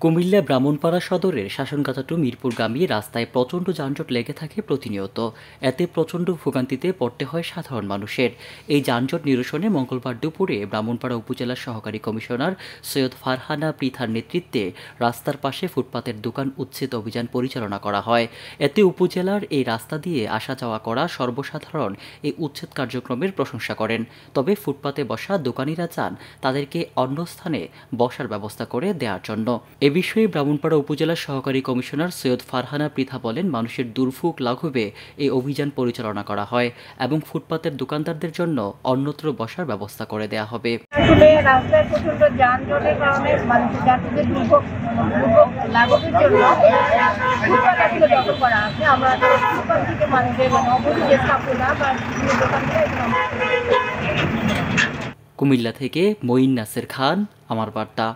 কুমিল্লা ব্রাহ্মণপাড়া সদরের শাসনগাছা টু মিরপুরগামী রাস্তায় প্রচণ্ড যানজট লেগে থাকে প্রতিনিয়ত। এতে প্রচণ্ড ভোগান্তিতে পড়তে হয় সাধারণ মানুষের। এই যানজট নিরসনে মঙ্গলবার দুপুরে ব্রাহ্মণপাড়া উপজেলার সহকারী কমিশনার সৈয়দ ফারহানা পৃথার নেতৃত্বে রাস্তার পাশে ফুটপাতের দোকান উচ্ছেদ অভিযান পরিচালনা করা হয়। এতে উপজেলার এই রাস্তা দিয়ে আসা যাওয়া করা সর্বসাধারণ এই উচ্ছেদ কার্যক্রমের প্রশংসা করেন। তবে ফুটপাতে বসা দোকানিরা চান তাদেরকে অন্য স্থানে বসার ব্যবস্থা করে দেওয়ার জন্য। এ বিষয়ে ব্রাহ্মণপাড়া উপজেলার সহকারী কমিশনার সৈয়দ ফারহানা পৃথা বলেন, মানুষের দুর্ভোগ লাঘবে এই অভিযান পরিচালনা করা হয় এবং ফুটপাতের দোকানদারদের জন্য অন্যত্র বসার ব্যবস্থা করে দেওয়া হবে। আসলে রাস্তায় প্রচন্ড যানজটের কারণে মানুষের যাত্রীদের দুর্ভোগ লাঘবের জন্য ফুটপাত আসলে দখল করা আছে। আমরা ফুটপাত থেকে মানুষের অবৈধ যে স্থাপনা বা বিভিন্ন দোকান থেকে কুমিল্লা থেকে মঈন নাসের খান, আমার বার্তা।